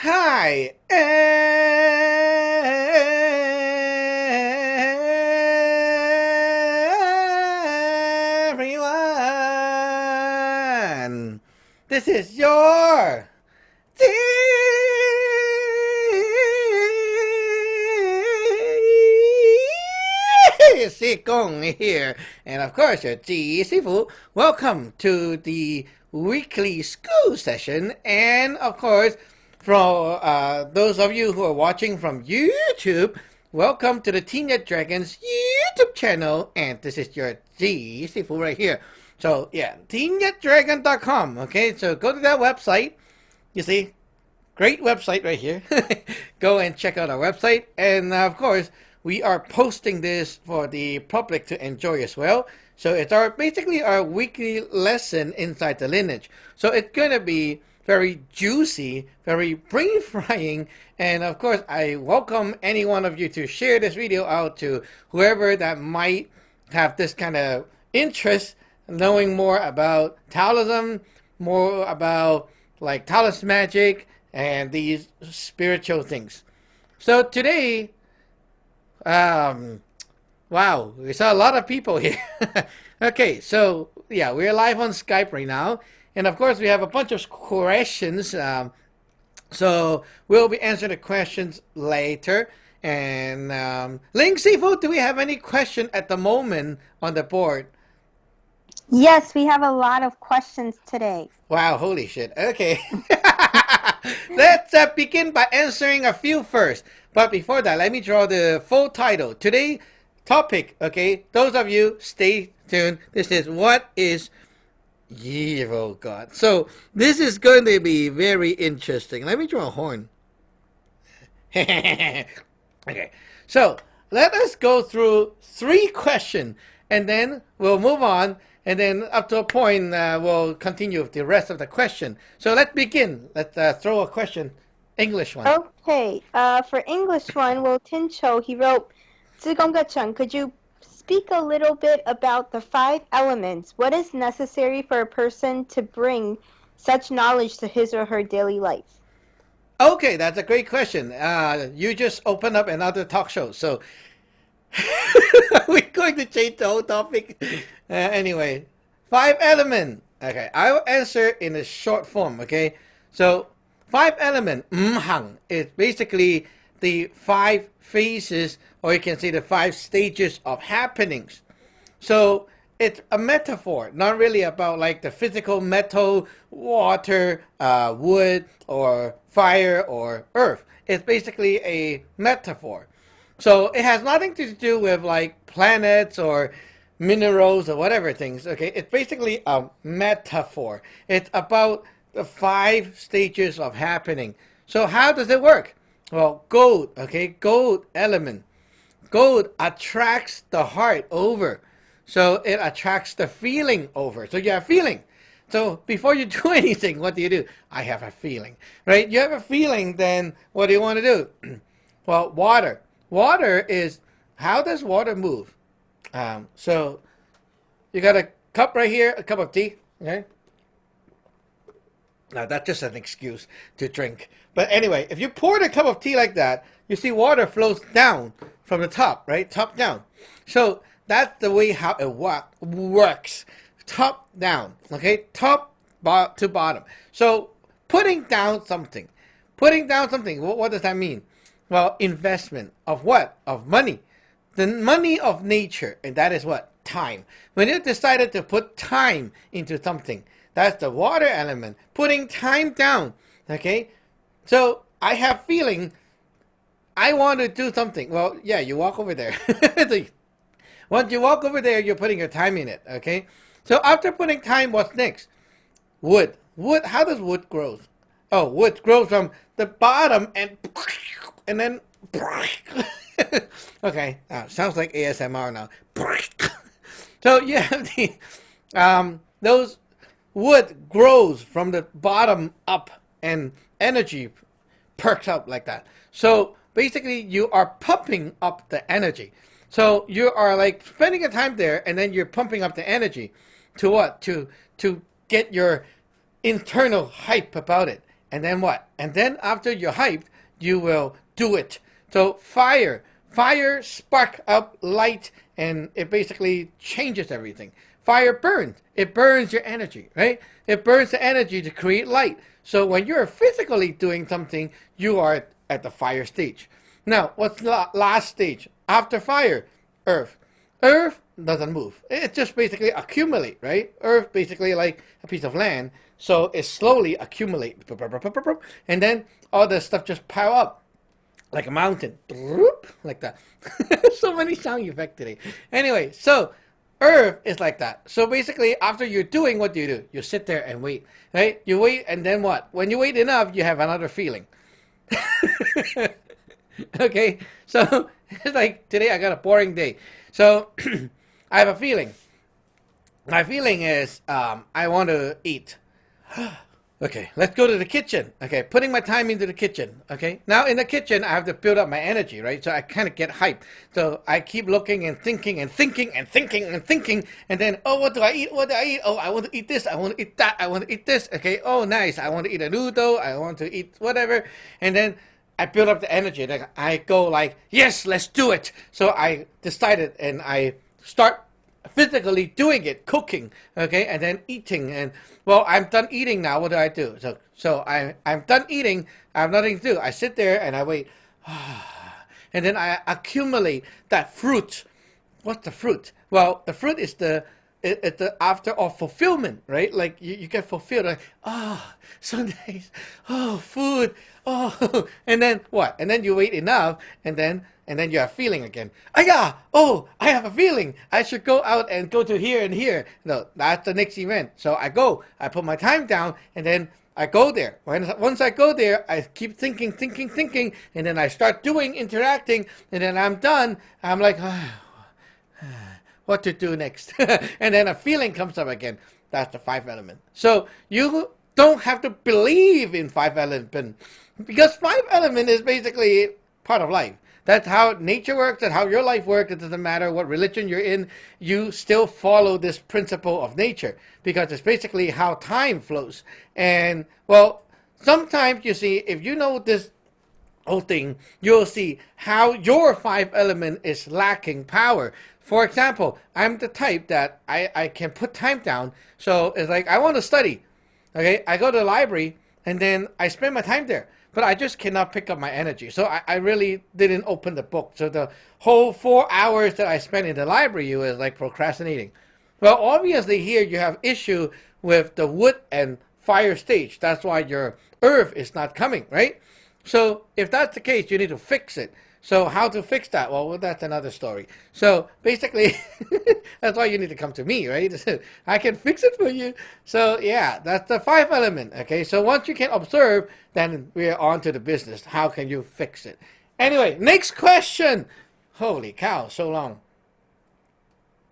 Hi, everyone. This is your Sikong here, and of course your Ji Sifu. Welcome to the weekly school session, and of course, for those of you who are watching from YouTube, welcome to the Teen Yet Dragons YouTube channel, and this is your Ji Sifu right here. So yeah, teenyetdragon.com. Okay, so go to that website. You see, great website right here. Go and check out our website, and of course we are posting this for the public to enjoy as well. So it's basically our weekly lesson inside the lineage. So it's gonna be very juicy, very brain frying, and of course I welcome any one of you to share this video out to whoever that might have this kind of interest, knowing more about Taoism, more about like Taoist magic and these spiritual things. So today, wow, we saw a lot of people here. Okay, so yeah, we're live on Skype right now, and of course we have a bunch of questions. So we'll be answering the questions later. And Ling Sifu, do we have any question at the moment on the board? Yes, we have a lot of questions today. Wow, holy shit. Okay. Let's begin by answering a few first. But before that, let me draw the full title. Today topic, okay? Those of you, stay tuned. This is what is evil God. So this is going to be very interesting. Let me draw a horn. Okay. So let us go through 3 questions and then we'll move on. And then up to a point, we'll continue with the rest of the question. So let's begin. Let's throw a question, English one. Okay, for English one, Will Tincho, he wrote, 自贡个城, could you speak a little bit about the 5 elements? What is necessary for a person to bring such knowledge to his or her daily life? Okay, that's a great question. You just opened up another talk show. So we're going to change the whole topic. Anyway, 5 element. Okay, I will answer in a short form. Okay, so 5 element hang is basically the 5 phases, or you can say the 5 stages of happenings. So it's a metaphor, not really about like the physical metal, water, wood, or fire, or earth. It's basically a metaphor. So it has nothing to do with like planets or minerals or whatever things. Okay, it's basically a metaphor. It's about the 5 stages of happening. So how does it work? Well, gold. Okay, gold element. Gold attracts the heart over. So it attracts the feeling over. So you have feeling. So before you do anything, what do? I have a feeling, right? You have a feeling, then what do you want to do? Well, water. Water is, how does water move? So you got a cup right here, a cup of tea, okay? Now that's just an excuse to drink. But anyway, if you pour the cup of tea like that, you see water flows down from the top, right? Top down. So that's the way how it works. Top down, okay? Top to bottom. So putting down something. What does that mean? Well, investment of what? Of money. The money of nature, and that is what? Time. When you decided to put time into something, that's the water element. Putting time down, okay? So I have feeling I want to do something. Well, yeah, you walk over there. Once you walk over there, you're putting your time in it, okay? So after putting time, what's next? Wood. Wood, how does wood grow? Oh, wood grows from the bottom and then okay, sounds like ASMR now. So you have the those wood grows from the bottom up and energy perks up like that. So basically you are pumping up the energy. So you are like spending a time there and then you're pumping up the energy to what? To get your internal hype about it. and then what? And then after you're hyped, you will do it. So fire spark up light, and it basically changes everything. Fire burns. It burns your energy, right? It burns the energy to create light. So when you're physically doing something, you are at the fire stage. Now, what's the last stage? After fire, earth. Earth doesn't move. It just basically accumulate, right? Earth basically like a piece of land. So it slowly accumulates. And then all the stuff just pile up like a mountain. Like that. So many sound effects today. Anyway, so Earth is like that. So basically, after you're doing, what do? You sit there and wait, right? You wait, and then what? When you wait enough, you have another feeling. Okay, so it's like today I got a boring day. So I have a feeling. My feeling is I want to eat. Okay, let's go to the kitchen. Okay, putting my time into the kitchen. Okay, now in the kitchen, I have to build up my energy, right? So I kind of get hyped. So I keep looking and thinking and thinking and thinking and thinking. And then, oh, what do I eat? What do I eat? Oh, I want to eat this. I want to eat that. I want to eat this. Okay, oh, nice. I want to eat a noodle. I want to eat whatever. And then I build up the energy. Like I go like, yes, let's do it. So I decided and I start physically doing it, cooking, okay, and then eating. And well, I'm done eating now. What do? So I'm done eating. I have nothing to do. I sit there and I wait, and then I accumulate that fruit. What's the fruit? Well, the fruit is it's the after of fulfillment, right? Like you get fulfilled, like so nice, food, and then what? And then you wait enough, and then you have feeling again. I have a feeling. I should go out and go to here and here. No, that's the next event. So I go. I put my time down, and then I go there. Once I go there, I keep thinking, and then I start doing, interacting, and then I'm done. I'm like, what to do next? And then a feeling comes up again. That's the 5 element. So you don't have to believe in 5 element, because 5 element is basically part of life. That's how nature works. That's how your life works. It doesn't matter what religion you're in. You still follow this principle of nature, because it's basically how time flows. And well, sometimes you see, if you know this whole thing, you'll see how your 5 element is lacking power. For example, I'm the type that I can put time down. So it's like I want to study. Okay, I go to the library and then I spend my time there. But I just cannot pick up my energy. So I really didn't open the book. So the whole 4 hours that I spent in the library was like procrastinating. Well, obviously here you have issue with the wood and fire stage. That's why your earth is not coming, right? So if that's the case, you need to fix it. So how to fix that? Well, that's another story. So basically, that's why you need to come to me, right? I can fix it for you. So yeah, that's the 5 element. Okay, so once you can observe, then we're on to the business. How can you fix it? Anyway, next question. Holy cow, so long.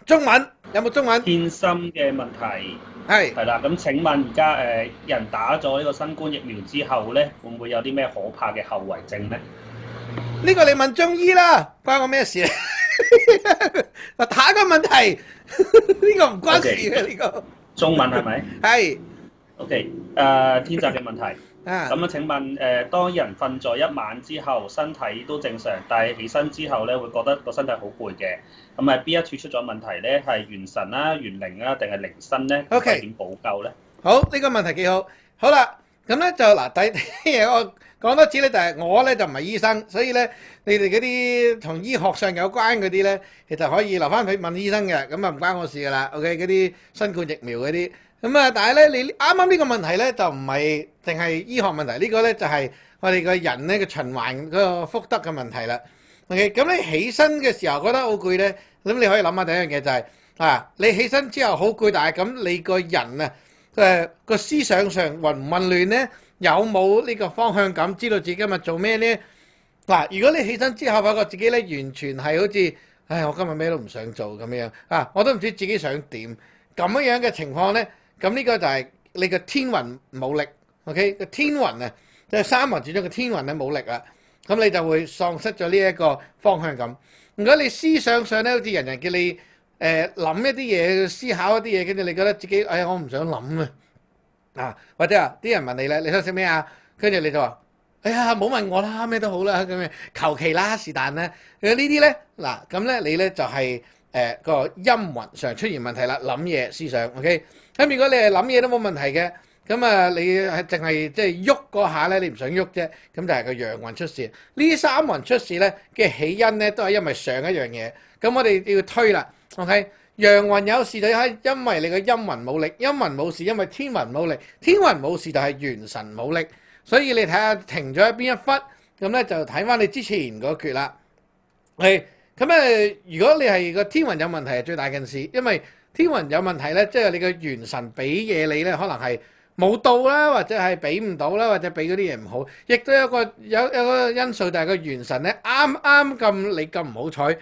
中文有冇中文？天心嘅問題係係啦，咁請問而家人打咗呢個新冠疫苗之後咧，會唔會有啲咩可怕嘅後遺症咧？呢個你問中醫啦，關我咩事啊？下一個問題，呢個唔關事嘅呢個。中文係咪？係。OK，天澤嘅問題。咁啊請問當人瞓咗一晚之後，身體都正常，但係起身之後咧，會覺得個身體好攰嘅。咁係邊一處出咗問題咧？係元神啦、元靈啊，定係靈身咧？係點補救咧？好，呢個問題幾好。好啦，咁咧就嗱，第啲嘢我講多次咧，就係我咧就唔係醫生，所以咧你哋嗰啲同醫學上有關嗰啲咧，其實可以留翻俾問醫生嘅，咁啊唔關我事噶啦。OK， 嗰啲新冠疫苗嗰啲。咁啊，但係咧，你啱啱呢個問題咧就唔係淨係醫學問題，呢個咧就係我哋個人咧嘅循環嗰個福德嘅問題啦。OK， 咁你起身嘅時候覺得好攰咧，咁你可以諗下第一樣嘢就係你起身之後好攰，但係咁你個人啊個思想上混唔混亂咧？有冇呢個方向感？知道自己今日做咩咧？嗱，如果你起身之後發覺自己咧完全係好似，我今日咩都唔想做咁樣我都唔知自己想點咁樣嘅情況咧。咁呢個就係你個天雲冇力 ，OK？ 個天雲啊，即係三雲之中嘅天雲咧冇力啦，咁你就會喪失咗呢一個方向感。如果你思想上咧，好似人人叫你諗一啲嘢，思考一啲嘢，跟住你覺得自己我唔想諗或者啲人問你咧，你想食咩啊？跟住你就話：哎呀，冇問我啦，咩都好啦，咁樣求其啦，是但啦。呢啲咧嗱，咁咧你咧就係個陰魂上出現問題啦，諗嘢思想 OK。咁如果你係諗嘢都冇問題嘅，咁啊你係淨係即係喐嗰下咧，你唔想喐啫，咁就係個陽魂出事。呢三魂出事咧嘅起因咧都係因為上一樣嘢。咁我哋要推啦 OK。陽魂有事就係因為你個陰魂冇力，陰魂冇事因為天魂冇力，天魂冇事就係元神冇力。所以你睇下停咗喺邊一忽，咁咧就睇翻你之前嗰橛啦。係咁如果你係個天魂有問題係最大件事，因為天魂有問題咧，即係你個元神俾嘢你咧，可能係冇到啦，或者係俾唔到啦，或者俾嗰啲嘢唔好，亦都有個因素，就係個元神咧啱啱咁你咁唔好彩。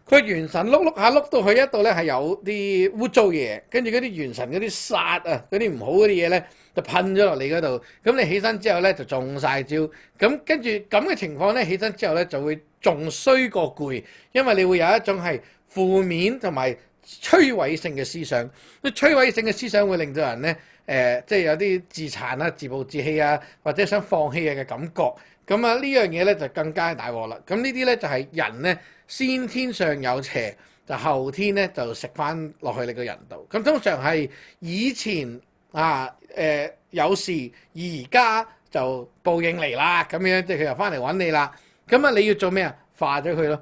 佢元神碌下碌到去一度咧，係有啲污糟嘢，跟住嗰啲元神嗰啲煞啊，嗰啲唔好嗰啲嘢咧，就噴咗落你嗰度。咁你起身之後咧，就中晒招。咁跟住咁嘅情況咧，起身之後咧就會仲衰過攰，因為你會有一種係負面同埋摧毀性嘅思想。摧毀性嘅思想會令到人咧，即係有啲自殘啊、自暴自棄啊，或者想放棄嘅感覺。咁啊，呢樣嘢咧就更加大鑊啦。咁呢啲咧就係人咧先天上有邪，就後天咧就食翻落去你個人度。咁通常係以前有事，而家就報應嚟啦，咁樣即係佢又翻嚟揾你啦。咁啊，你要做咩啊？化咗佢咯。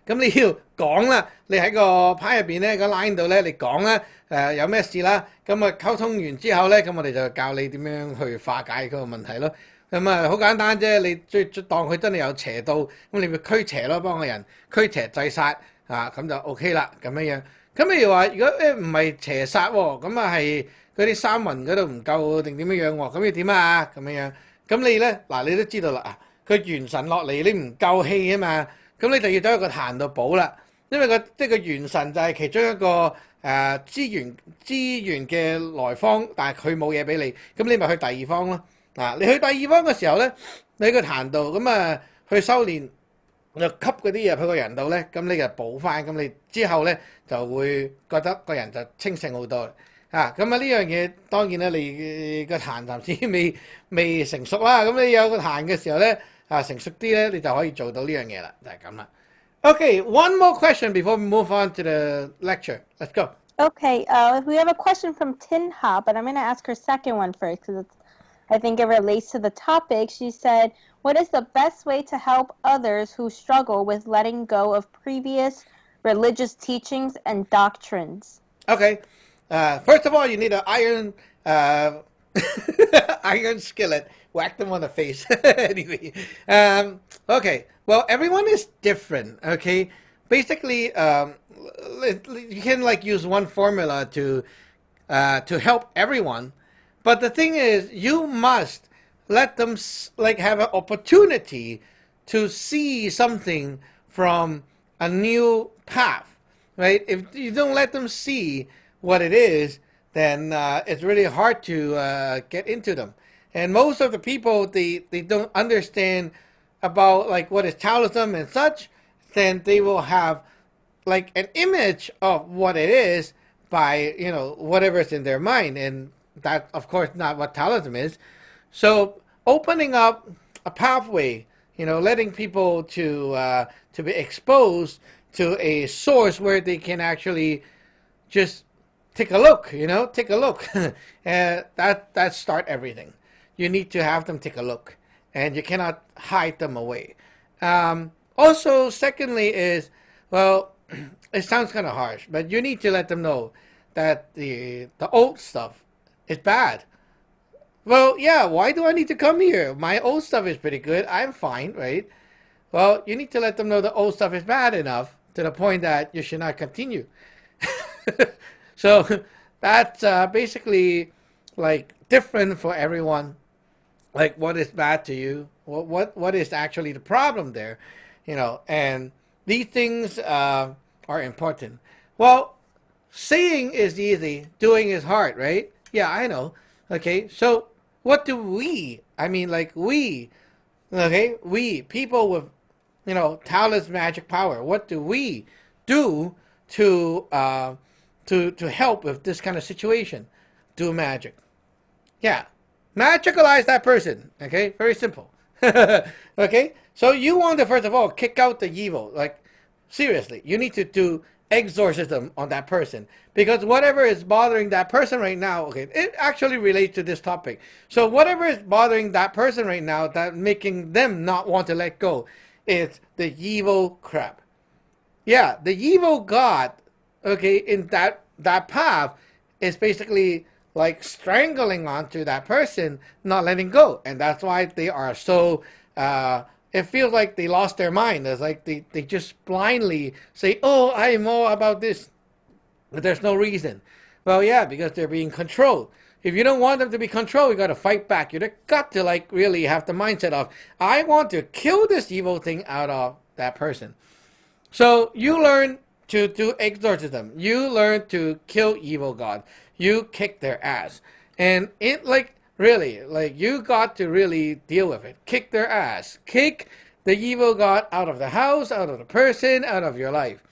咁你要講啦，你喺個牌入邊咧，個 line 度咧，你講啦，有咩事啦。咁啊溝通完之後咧，咁我哋就教你點樣去化解嗰個問題咯。咁啊，好簡單啫！你當佢真係有邪道，咁你咪驅邪咯，幫個人驅邪制殺咁就 OK 啦，咁樣樣。咁譬如話，如果唔係邪殺喎，咁啊係嗰啲三魂嗰度唔夠定點樣樣喎？咁要點啊？咁樣樣。咁你咧你都知道啦，佢元神落嚟，你唔夠氣啊嘛，咁你就要走去個壇度補啦。因為個元神就係其中一個資源嘅來方，但係佢冇嘢俾你，咁你咪去第二方咯。你去第二方嘅時候咧，你喺個壇度咁去修練，就吸嗰啲嘢去個人度咧，咁你就補翻，咁你之後咧就會覺得個人就清醒好多。咁呢樣嘢當然咧，你個壇暫時未成熟啦。咁你有個壇嘅時候咧，成熟啲咧，你就可以做到呢樣嘢啦，就係咁啦。Okay, one more question before we move on to the lecture. Let's go. Okay, we have a question from Tin Ha, but I'm going to ask her second one first because I think it relates to the topic. She said, what is the best way to help others who struggle with letting go of previous religious teachings and doctrines? Okay. First of all, you need an iron iron skillet. Whack them on the face. Anyway. Okay. Well, everyone is different. Okay. Basically, you can use one formula to help everyone. But the thing is, you must let them have an opportunity to see something from a new path, right? If you don't let them see what it is, then it's really hard to get into them. And most of the people, they don't understand about what is Taoism and such, then they will have an image of what it is by, whatever's in their mind. And that, of course, not what Taoism is. So opening up a pathway, letting people to be exposed to a source where they can actually just take a look, take a look. And that start everything. You need to have them take a look, and you cannot hide them away. Also, secondly is, well, it sounds kind of harsh, but you need to let them know that the old stuff is bad. Well, yeah, why do I need to come here? My old stuff is pretty good. I'm fine, right? Well, you need to let them know the old stuff is bad enough to the point that you should not continue. So that's basically different for everyone. What is bad to you? What is actually the problem there? And these things are important. Well, saying is easy, doing is hard, right? Yeah, I know. Okay, so what do we, we, people with, Taoist magic power, what do we do to help with this kind of situation? Do magic. Yeah. Magicalize that person. Okay, very simple. Okay, so you want to first of all kick out the evil. Like, seriously, you need to do exorcism on that person, because whatever is bothering that person right now, okay, it actually relates to this topic. So whatever is bothering that person right now, that making them not want to let go, is the evil crap. Yeah, the evil God, okay, in that path is basically like strangling onto that person, not letting go, and that's why they are so. It feels like they lost their mind. It's like they just blindly say, "Oh, I know about this," but there's no reason. Well, yeah, because they're being controlled. If you don't want them to be controlled, you got to fight back. You got to like really have the mindset of, I want to kill this evil thing out of that person. So you learn to do exorcism. You learn to kill evil God. You kick their ass. And it like really, like you got to really deal with it. Kick their ass. Kick the evil God out of the house, out of the person, out of your life.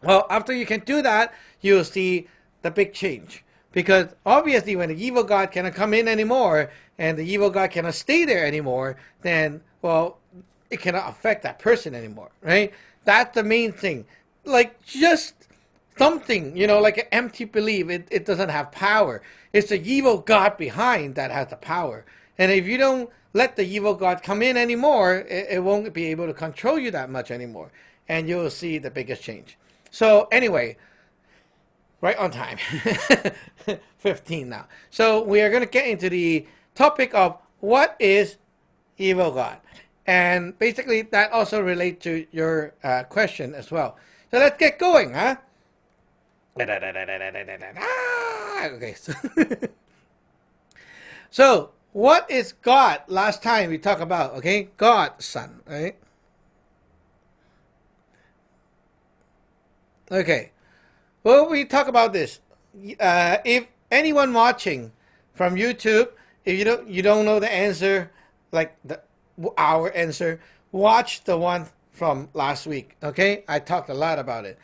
Well, after you can do that, you'll see the big change. Because obviously when the evil God cannot come in anymore, and the evil God cannot stay there anymore, then, well, it cannot affect that person anymore, right? That's the main thing. Like, just something, like an empty belief, it doesn't have power. It's the evil God behind that has the power. And if you don't let the evil God come in anymore, it won't be able to control you that much anymore. And you'll see the biggest change. So anyway, right on time. 15 now. So we are going to get into the topic of what is evil God. And basically that also relates to your question as well. So let's get going, huh? Okay. So what is God? Last time we talked about, okay, God, Son, right? Okay. Well, we talk about this. If anyone watching from YouTube, if you don't know the answer, like our answer, watch the one from last week. Okay, I talked a lot about it.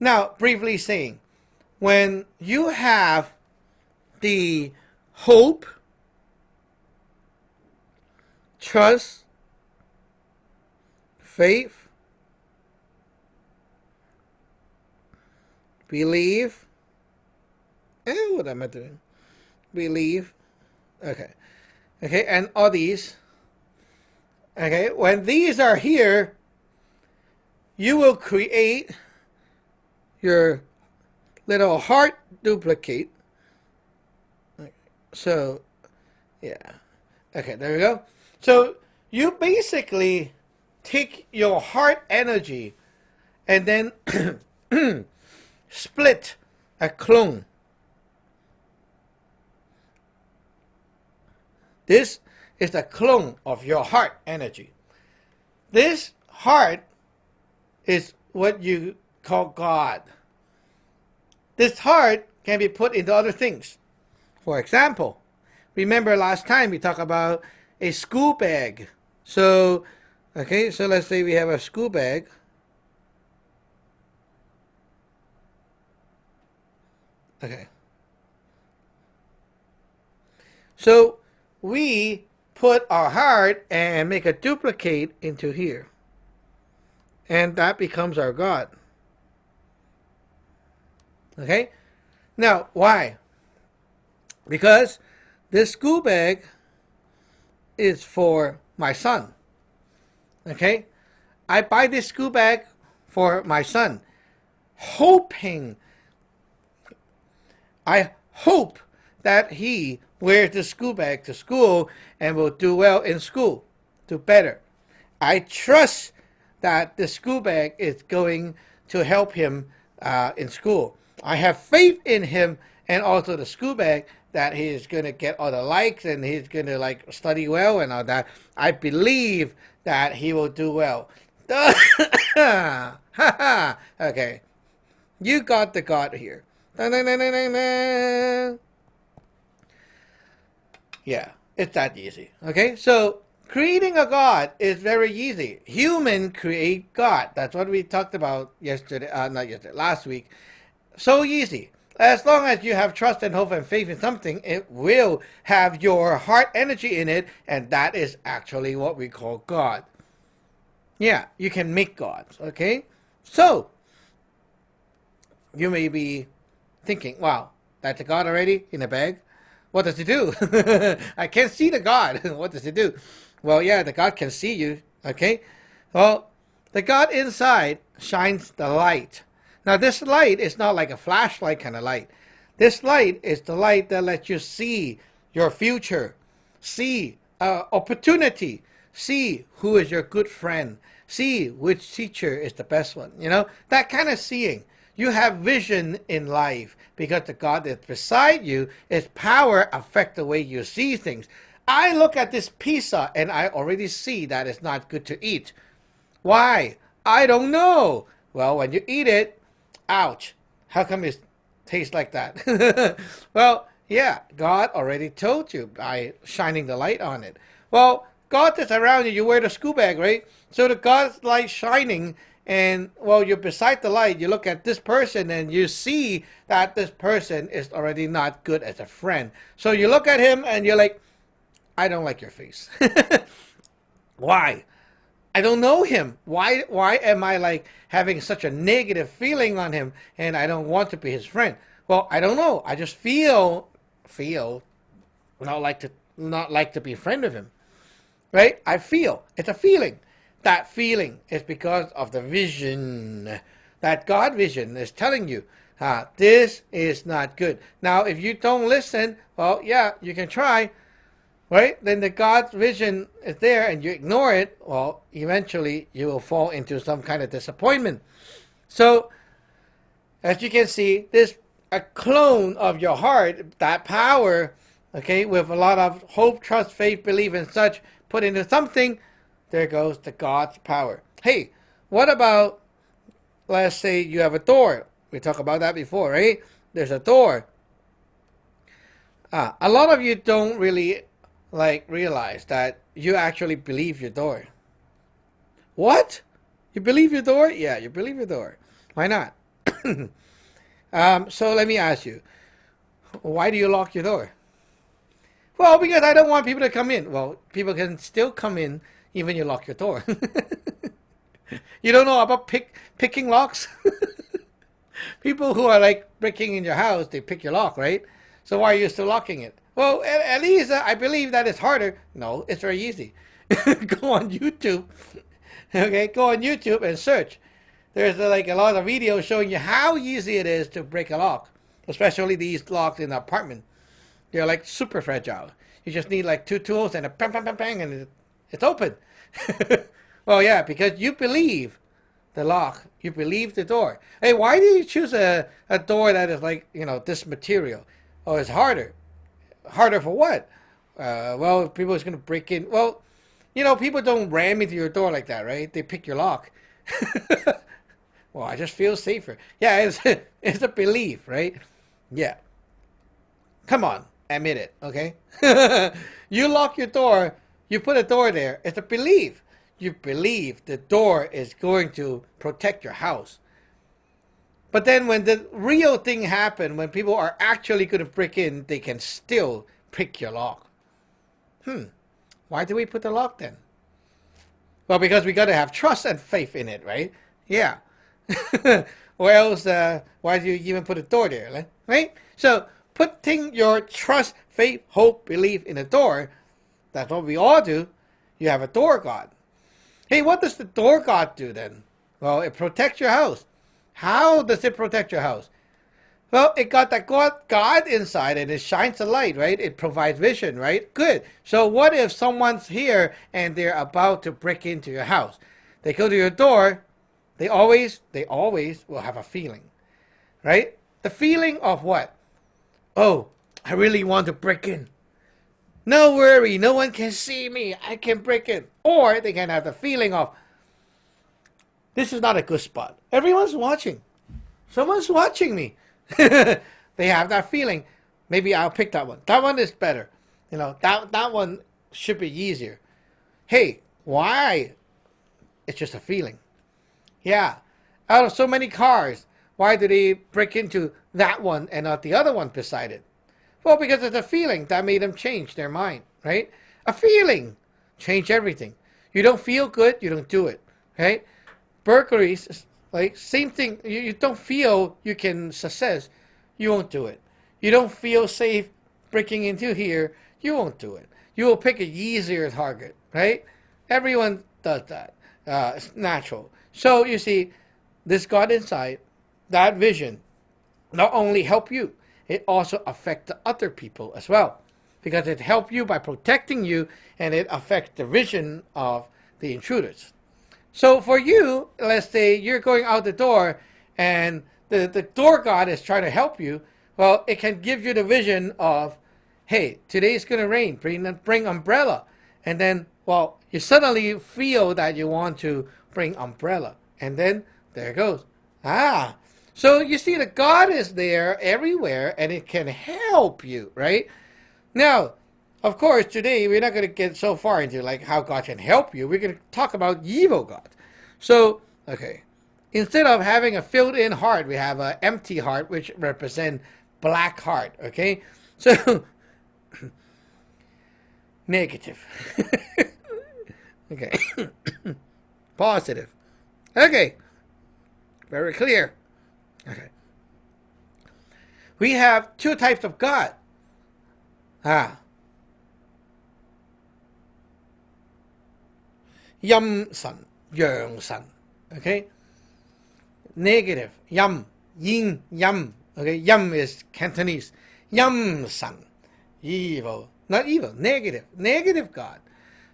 Now, briefly saying, when you have the hope, trust, faith, believe, and what am I doing? Believe, okay, and all these, okay, when these are here, you will create your little heart duplicate. So, yeah, okay, there we go. So you basically take your heart energy and then split a clone. This is the clone of your heart energy. This heart is what you call God. This heart can be put into other things. For example, remember last time we talked about a school bag. So, okay, so let's say we have a school bag. Okay. So we put our heart and make a duplicate into here. And that becomes our God. Okay? Now, why? Because this school bag is for my son. Okay? I buy this school bag for my son, hoping, I hope that he wears the school bag to school and will do well in school, do better. I trust that the school bag is going to help him in school. I have faith in him and also the school bag that he is going to get all the likes and he's going to like study well and all that. I believe that he will do well. Okay. You got the God here. Yeah, it's that easy. Okay, so creating a God is very easy. Human create God. That's what we talked about yesterday, not yesterday, last week. So easy. as long as you have trust and hope and faith in something, it will have your heart energy in it, and that is actually what we call God. Yeah, you can make gods, okay? So, you may be thinking, wow, that's a God already in a bag? What does it do? I can't see the God. What does it do? Well, yeah, the God can see you, okay? Well, the God inside shines the light. Now, this light is not like a flashlight kind of light. This light is the light that lets you see your future, see opportunity, see who is your good friend, see which teacher is the best one. You know, that kind of seeing. You have vision in life because the God that's beside you, His power affect the way you see things. I look at this pizza and I already see that it's not good to eat. Why? I don't know. Well, when you eat it, ouch. How come it tastes like that? Well, yeah, God already told you by shining the light on it. Well, God is around you. You wear the school bag, right? So the God's light shining, and well, you're beside the light. You look at this person and you see that this person is already not good as a friend. So you look at him and you're like, I don't like your face. Why? I don't know him. Why am I like having such a negative feeling on him and I don't want to be his friend? Well, I don't know. I just feel not like to be a friend with him. Right? I feel. It's a feeling. That feeling is because of the vision. That God vision is telling you, this is not good. Now, if you don't listen, well, yeah, you can try. Right? Then the God's vision is there and you ignore it, well, eventually you will fall into some kind of disappointment. So, as you can see, this a clone of your heart, that power, okay, with a lot of hope, trust, faith, belief, and such, put into something, there goes the God's power. Hey, what about, let's say you have a door. We talked about that before, right? There's a door. A lot of you don't really realize that you actually believe your door. What? You believe your door? Yeah, you believe your door. Why not? So let me ask you, why do you lock your door? Well, because I don't want people to come in. Well, people can still come in even you lock your door. You don't know about picking locks? People who are like breaking in your house, they pick your lock, right? So why are you still locking it? Well, at least I believe that it's harder. No, it's very easy. Go on YouTube. Okay, go on YouTube and search. There's like a lot of videos showing you how easy it is to break a lock, especially these locks in the apartment. They're like super fragile. You just need like 2 tools and a bang, bang, bang, bang, and it's open. Well, yeah, because you believe the lock. You believe the door. Hey, why do you choose a door that is like, this material? Oh, it's harder. Harder for what? Well, people is going to break in. Well, people don't ram into your door like that, right? They pick your lock. Well, I just feel safer. Yeah, it's a belief, right? Yeah. Come on, admit it, okay? You lock your door, you put a door there. It's a belief. You believe the door is going to protect your house. But then when the real thing happens, when people are actually going to break in, they can still pick your lock. Why do we put the lock then? Well, because we got to have trust and faith in it, right? Yeah. Or else, why do you even put a door there, right? So, putting your trust, faith, hope, belief in a door, that's what we all do. You have a door God. Hey, what does the door God do then? Well, it protects your house. How does it protect your house? Well, it got that God inside and it shines the light, right? It provides vision, right? Good. So what if someone's here and they're about to break into your house? They go to your door, they always will have a feeling, right? The feeling of what? Oh, I really want to break in. No worry, no one can see me. I can break in. Or they can have the feeling of, this is not a good spot. Everyone's watching. Someone's watching me. They have that feeling. Maybe I'll pick that one. That one is better. That one should be easier. Hey, why? It's just a feeling. Yeah. Out of so many cars, Why do they break into that one and not the other one beside it? Well, because it's a feeling that made them change their mind, right? A feeling change everything. You don't feel good, you don't do it, right? Burglaries, like same thing. You don't feel you can success, you won't do it. You don't feel safe breaking into here, you won't do it. You will pick an easier target, right? Everyone does that. It's natural. So you see, this God inside, that vision, not only help you, it also affects the other people as well. Because it helps you by protecting you, and it affects the vision of the intruders. So for you, let's say you're going out the door, and the door God is trying to help you, well, it can give you the vision of, hey, today's going to rain, bring umbrella. And then, well, you suddenly feel that you want to bring umbrella. And then, there it goes. So you see, the God is there everywhere, and it can help you, right? Now, of course, today we're not going to get so far into like how God can help you. We're going to talk about evil God. So, okay, instead of having a filled-in heart, we have an empty heart, which represents black heart. Okay, so negative. Okay, positive. Okay, very clear. Okay, we have two types of God.陰神、陽神 okay? Negative, Yam, Yin, Yam, okay? Yam is Cantonese. Yam San, evil, not evil, negative God.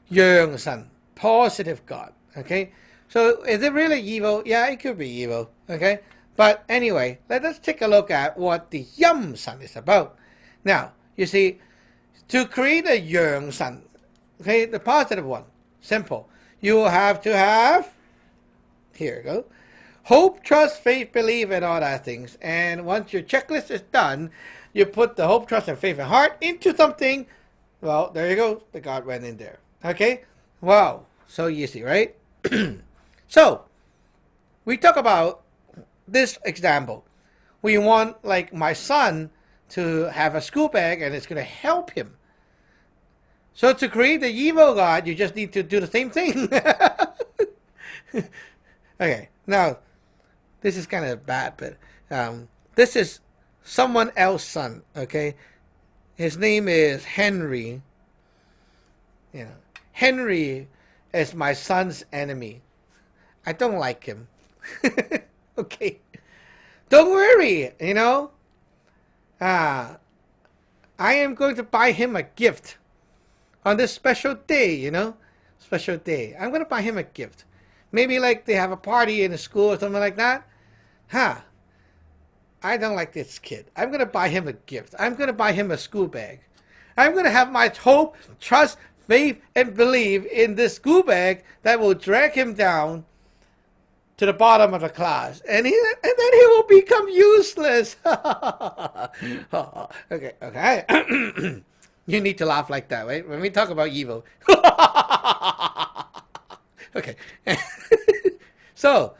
Yang San, positive God, okay? So is it really evil? Yeah, it could be evil, okay? But anyway, let us take a look at what the Yam San is about. Now, you see, to create a Yang San, okay, the positive one, simple. You will have to have, here you go, hope, trust, faith, believe, and all that things. And once your checklist is done, you put the hope, trust, and faith and heart into something. Well, there you go. The God went in there. Okay? Wow. So easy, right? So, we talk about this example. We want, like, my son to have a school bag, and it's going to help him. So to create the evil God, you just need to do the same thing. Okay, now, this is kind of bad, but this is someone else's son, okay? His name is Henry. You know, Henry is my son's enemy. I don't like him. Okay. Don't worry, you know. I am going to buy him a gift. On this special day, you know, special day. I'm going to buy him a gift. Maybe like they have a party in the school or something like that. I don't like this kid. I'm going to buy him a gift. I'm going to buy him a school bag. I'm going to have my hope, trust, faith, and believe in this school bag that will drag him down to the bottom of the class. And then he will become useless. Okay. You need to laugh like that, right? When we talk about evil. Okay. So,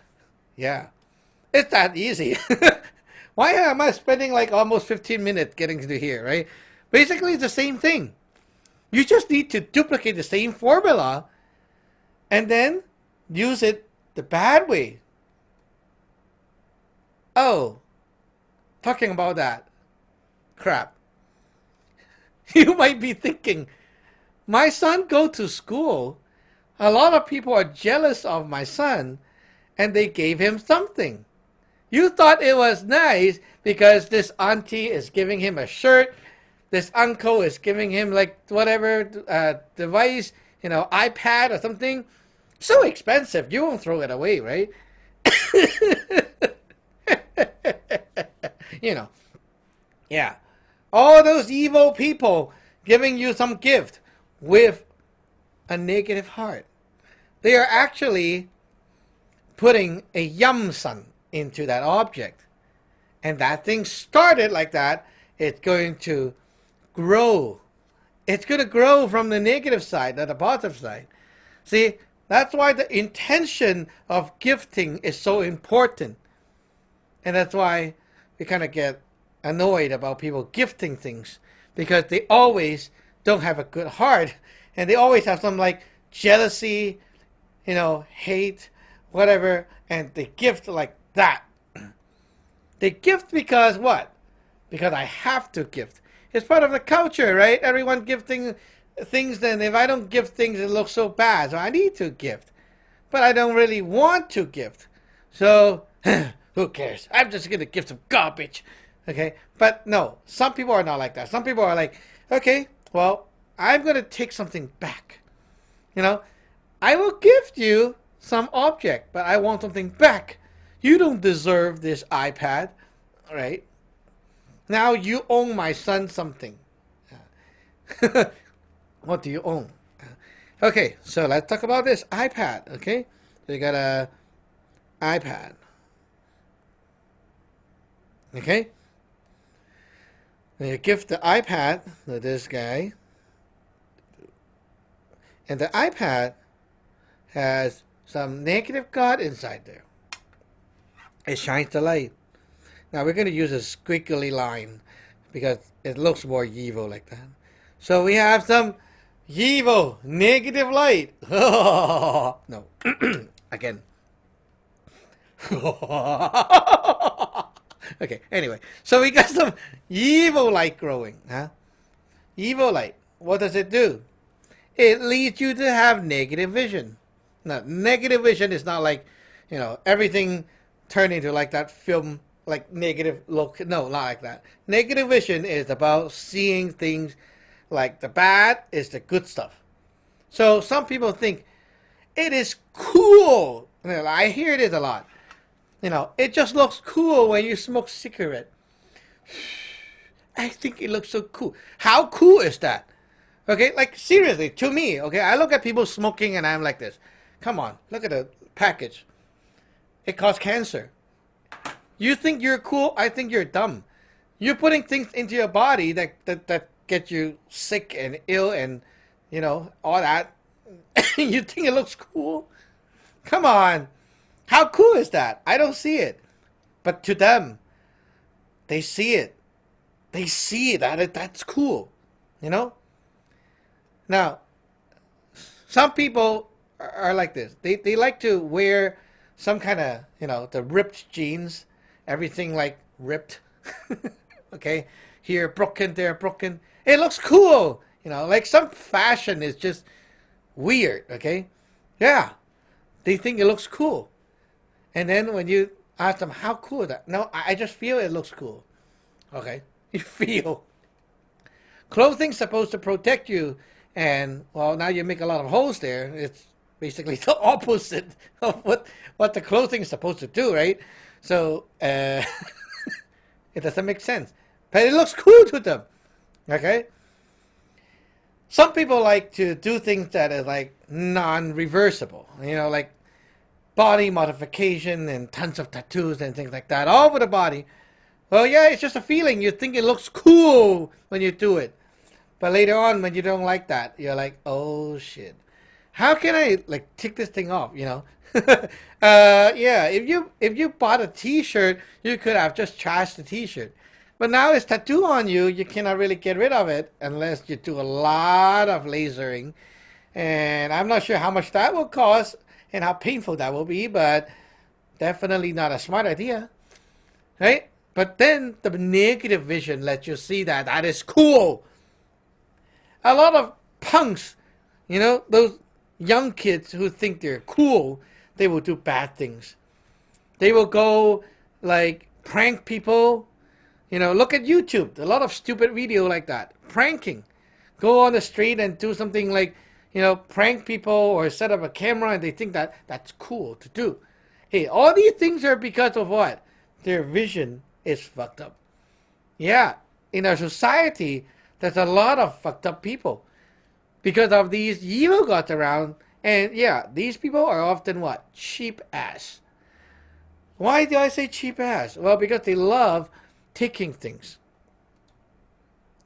yeah. It's that easy. Why am I spending like almost 15 minutes getting to here, right? Basically, it's the same thing. You just need to duplicate the same formula and then use it the bad way. Oh, talking about that. Crap. You might be thinking, my son go to school. A lot of people are jealous of my son, and they gave him something. You thought it was nice because this auntie is giving him a shirt. This uncle is giving him like whatever device, you know, iPad or something. So expensive. You won't throw it away, right? You know. Yeah. All those evil people giving you some gift with a negative heart. They are actually putting a yum-san into that object. And that thing started like that. It's going to grow. It's going to grow from the negative side to the positive side. See, that's why the intention of gifting is so important. And that's why we kind of get annoyed about people gifting things, because they always don't have a good heart, and they always have some like jealousy, hate, whatever, and they gift like that. They gift because what? Because I have to gift. It's part of the culture, right? Everyone gifting things, then if I don't gift things, it looks so bad. So I need to gift. But I don't really want to gift. So, who cares? I'm just going to gift some garbage. Okay? But no, some people are not like that. Some people are like, okay, well, I'm going to take something back. I will gift you some object, but I want something back. You don't deserve this iPad, right? Now you owe my son something. What do you own? Okay, so let's talk about this iPad, okay? So you got a iPad. Okay? And you give the iPad to this guy. And the iPad has some negative God inside there. It shines the light. Now we're going to use a squiggly line because it looks more evil like that. So we have some evil, negative light. No. Again. Okay, anyway. So we got some evil light growing. Evil light. What does it do? It leads you to have negative vision. Now, negative vision is not like, everything turned into like that film, like negative look. No, not like that. Negative vision is about seeing things like the bad is the good stuff. So some people think it is cool. I hear this a lot. It just looks cool when you smoke cigarette. I think it looks so cool. How cool is that? Okay, like seriously, to me, okay, I look at people smoking and I'm like this. Come on, look at the package. It causes cancer. You think you're cool? I think you're dumb. You're putting things into your body that get you sick and ill and, all that. You think it looks cool? Come on. How cool is that? I don't see it. But to them, they see it. They see that's cool. Now, some people are like this. They like to wear some kind of, the ripped jeans. Everything like ripped. Okay? Here broken, there broken. It looks cool. Like some fashion is just weird. Okay? Yeah. They think it looks cool. And then when you ask them, how cool is that? No, I just feel it looks cool. Okay? You feel. Clothing's supposed to protect you. And, well, now you make a lot of holes there. It's basically the opposite of what the clothing is supposed to do, right? So, it doesn't make sense. But it looks cool to them. Okay? Some people like to do things that are like non-reversible. Like body modification and tons of tattoos and things like that all over the body. Well, yeah, it's just a feeling. You think it looks cool when you do it. But later on, when you don't like that, you're like, oh, shit. How can I, take this thing off, Yeah, if you bought a T-shirt, you could have just trashed the T-shirt. But now it's tattoo on you. You cannot really get rid of it unless you do a lot of lasering. And I'm not sure how much that will cost and how painful that will be, but definitely not a smart idea. Right? But then the negative vision lets you see that is cool. A lot of punks, those young kids who think they're cool, they will do bad things. They will go, prank people. Look at YouTube. A lot of stupid video like that. Pranking. Go on the street and do something like, prank people or set up a camera and they think that's cool to do. Hey, all these things are because of what? Their vision is fucked up. Yeah, in our society, there's a lot of fucked up people because of these evil gods around. And yeah, these people are often what? Cheap ass. Why do I say cheap ass? Well, because they love taking things.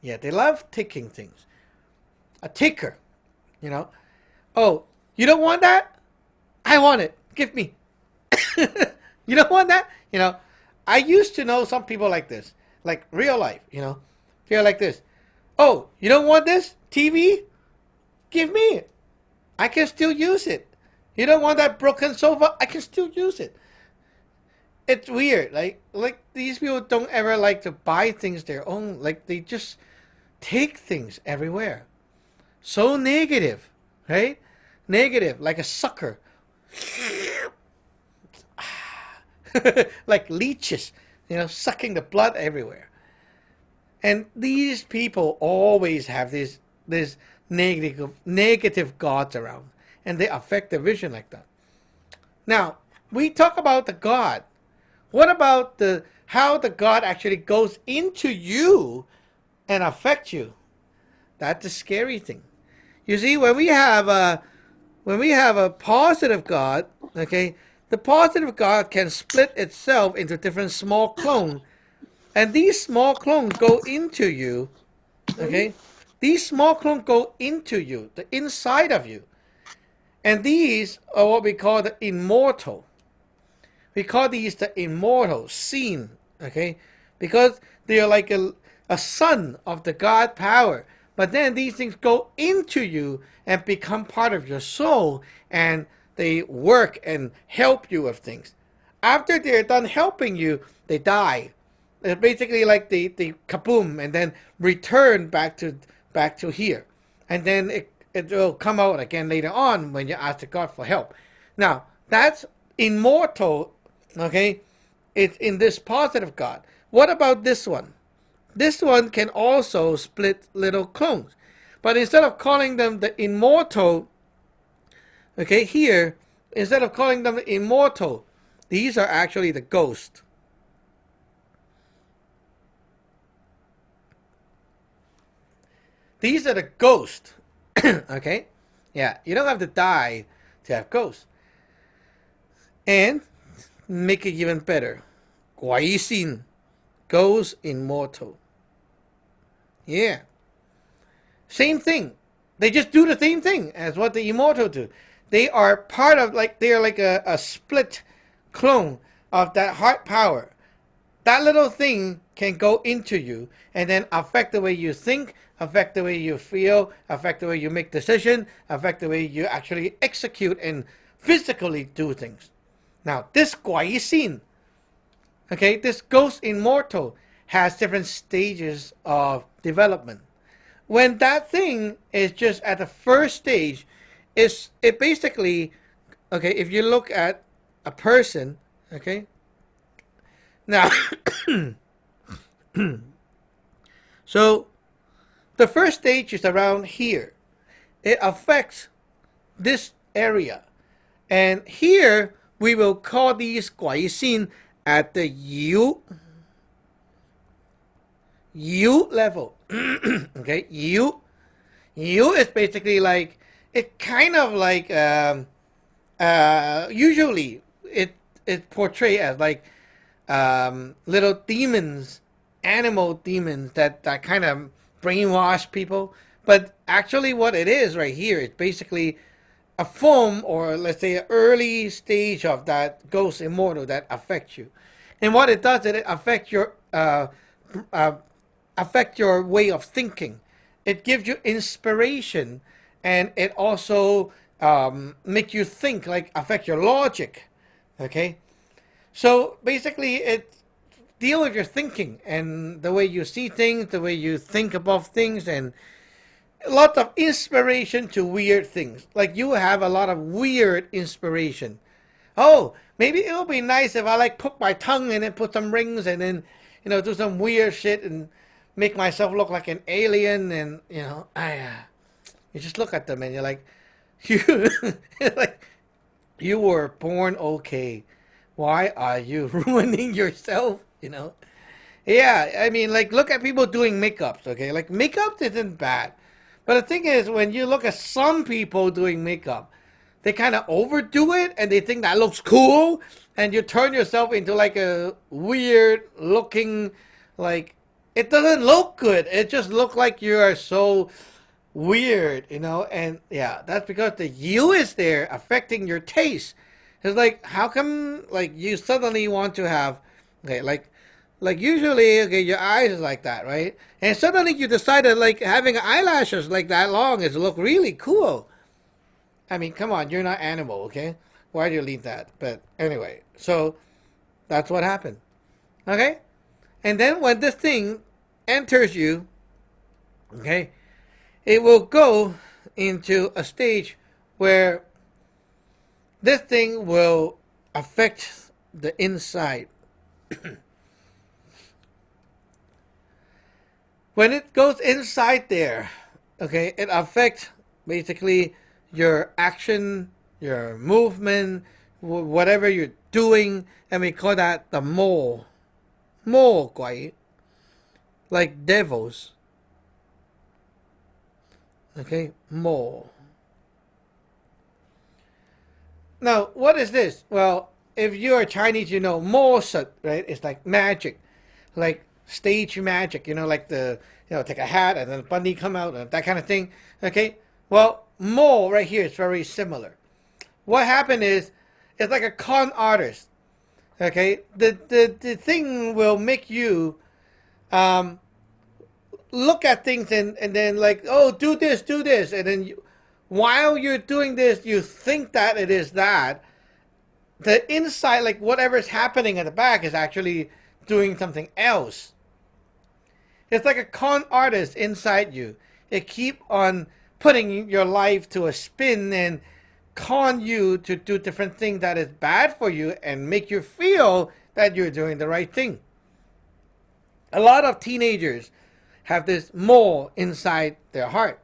Yeah, they love taking things. A taker, Oh, you don't want that? I want it. Give me. You don't want that? I used to know some people like this, like real life, They're like this. Oh, you don't want this TV? Give me it. I can still use it. You don't want that broken sofa? I can still use it. It's weird. Like these people don't ever like to buy things their own. Like they just take things everywhere. So negative, right? Negative, like a sucker. Like leeches, sucking the blood everywhere. And these people always have this negative gods around, and they affect the vision like that. Now, we talk about the God. What about how the God actually goes into you and affects you? That's the scary thing. You see, when we have a positive God, okay, the positive God can split itself into different small clones, and these small clones go into you, okay? These small clones go into you, the inside of you. And these are what we call the immortal. We call these the immortal, seen, okay? Because they are like a son of the God power. But then these things go into you and become part of your soul, and they work and help you with things. After they're done helping you, they die. It's basically like they kaboom and then return back to here. And then it will come out again later on when you ask the God for help. Now, that's immortal, okay? It's in this positive God. What about this one? This one can also split little clones. But instead of calling them the immortal, okay, here, instead of calling them the immortal, these are actually the ghost. These are the ghosts. Okay? Yeah, you don't have to die to have ghosts. And make it even better. 鬼仙, ghost immortal. Yeah. Same thing. They just do the same thing as what the immortal do. They are part of, they are like a split clone of that heart power. That little thing can go into you and then affect the way you think, affect the way you feel, affect the way you make decisions, affect the way you actually execute and physically do things. Now, this 鬼仙, okay, this ghost immortal has different stages of development. When that thing is just at the first stage, it basically, okay, if you look at a person, okay, now, so the first stage is around here. It affects this area. And here, we will call these 鬼仙 at the U level. Okay, U is basically like, it kind of like, usually it portrays as like little demons, animal demons that kind of brainwash people. But actually what it is right here, it's basically a form, or let's say an early stage of that ghost immortal that affects you. And what it does is it affects your way of thinking. It gives you inspiration, and it also make you think, like affect your logic. Okay, so basically it deal with your thinking and the way you see things, the way you think about things, and a lot of inspiration to weird things. Like you have a lot of weird inspiration. Oh, maybe it'll be nice if I like poke my tongue and then put some rings and then do some weird shit and make myself look like an alien, and you just look at them and you're like, you were born okay. Why are you ruining yourself? Yeah, I mean, like, look at people doing makeups, okay? Like, makeup isn't bad. But the thing is, when you look at some people doing makeup, they kind of overdo it and they think that looks cool, and you turn yourself into like a weird looking, like, it doesn't look good. It just looks like you are so weird, and yeah, that's because the you is there affecting your taste. It's like, how come, like, you suddenly want to have Okay, like usually, okay, your eyes is like that, right? And suddenly you decided like having eyelashes like that long is look really cool. I mean, come on, you're not animal, okay? Why do you leave that? But anyway, so that's what happened. Okay? And then when this thing enters you, okay, it will go into a stage where this thing will affect the inside. When it goes inside there, okay, it affects basically your action, your movement, whatever you're doing, and we call that the mole. Mole, guai. Like devils. Okay, mole. Now, what is this? Well, if you're Chinese, you know, mole, right? It's like magic. Like stage magic, like take a hat and then a bunny come out and that kind of thing. Okay? Well, mole right here is very similar. What happened is, it's like a con artist. Okay? The thing will make you look at things and then like, oh, do this. And then while you're doing this, you think that it is that. The inside, like whatever's happening at the back is actually doing something else. It's like a con artist inside you. It keep on putting your life to a spin and con you to do different things that is bad for you and make you feel that you're doing the right thing. A lot of teenagers have this mole inside their heart.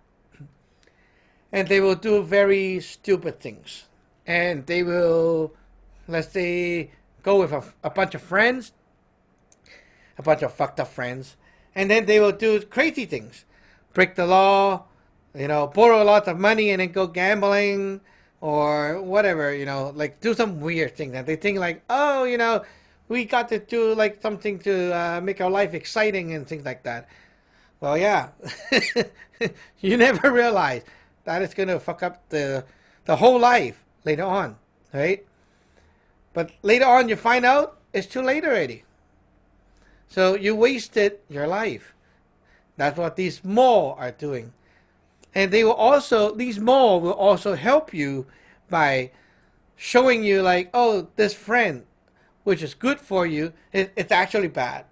And they will do very stupid things. And they will, let's say, go with a bunch of friends, a bunch of fucked up friends, and then they will do crazy things, break the law, borrow lots of money and then go gambling or whatever, like do some weird thing that they think like, oh, we got to do like something to make our life exciting and things like that. Well, yeah, you never realize that it's going to fuck up the whole life later on, right? But later on you find out it's too late already. So you wasted your life. That's what these mole are doing. And these mole will also help you by showing you like, oh, this friend, which is good for you, it's actually bad.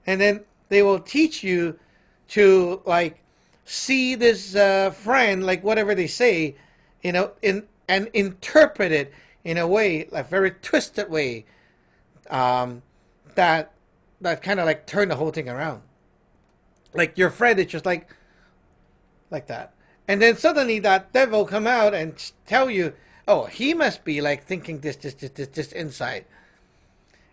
And then they will teach you to like see this friend, like whatever they say, and interpret it in a way, like very twisted way, that kind of like turn the whole thing around. Like your friend is just like that. And then suddenly that devil come out and tell you, oh, he must be like thinking this inside.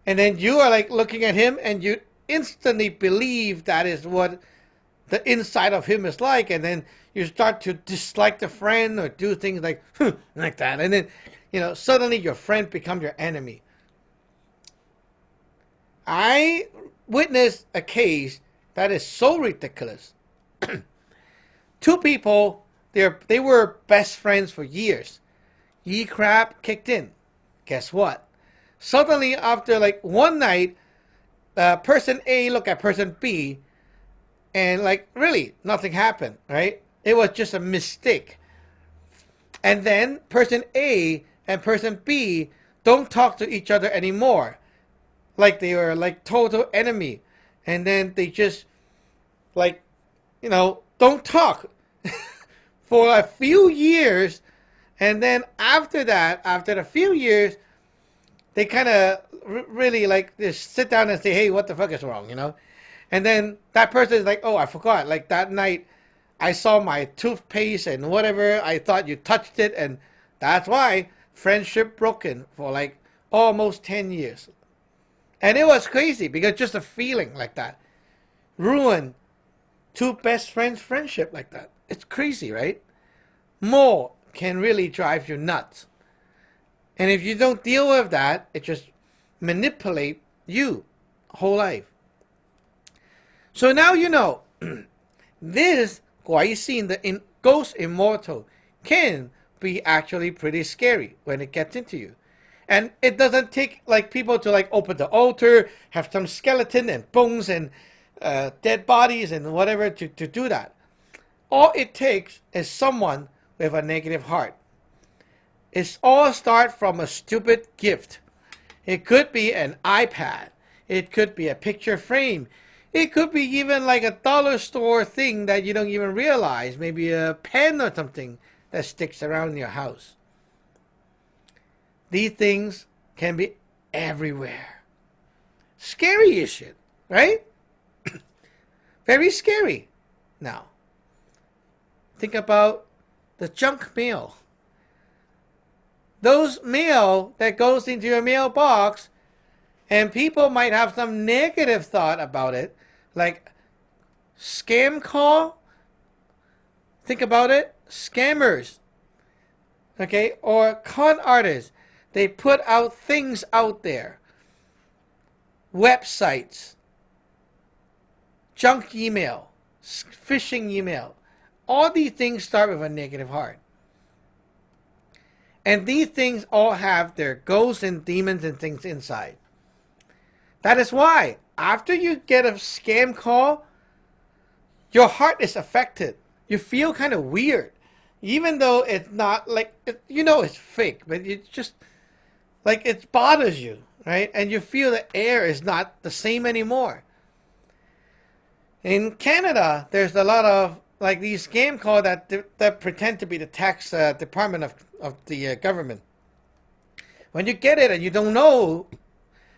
And then you are like looking at him and you instantly believe that is what the inside of him is like. And then you start to dislike the friend or do things like, like that. And then, suddenly your friend becomes your enemy. I witnessed a case that is so ridiculous. Two people, they were best friends for years. Ye crap kicked in. Guess what? Suddenly, after like one night, person A looked at person B, and like really nothing happened, right? It was just a mistake. And then person A and person B don't talk to each other anymore. Like they were like total enemy. And then they just like, don't talk for a few years. And then after that, after a few years, they kind of really like just sit down and say, hey, what the fuck is wrong, And then that person is like, oh, I forgot. Like that night, I saw my toothpaste and whatever. I thought you touched it. And that's why friendship broken for like almost 10 years. And it was crazy because just a feeling like that ruined two best friends' friendship like that. It's crazy, right? More can really drive you nuts. And if you don't deal with that, it just manipulate you whole life. So now you know this Guai the ghost immortal can be actually pretty scary when it gets into you. And it doesn't take like people to like open the altar, have some skeleton and bones and dead bodies and whatever to do that. All it takes is someone with a negative heart. It's all start from a stupid gift. It could be an iPad. It could be a picture frame. It could be even like a dollar store thing that you don't even realize. Maybe a pen or something that sticks around your house. These things can be everywhere. Scary as shit, right? Very scary. Now, think about the junk mail. Those mail that goes into your mailbox, and people might have some negative thought about it, like scam call. Think about it. Scammers. Okay? Or con artists. They put out things out there. Websites. Junk email. Phishing email. All these things start with a negative heart. And these things all have their ghosts and demons and things inside. That is why, after you get a scam call, your heart is affected. You feel kind of weird. Even though it's not like, it's fake, but it just, like it bothers you, right? And you feel the air is not the same anymore. In Canada, there's a lot of like these scam calls that pretend to be the tax department of the government. When you get it and you don't know,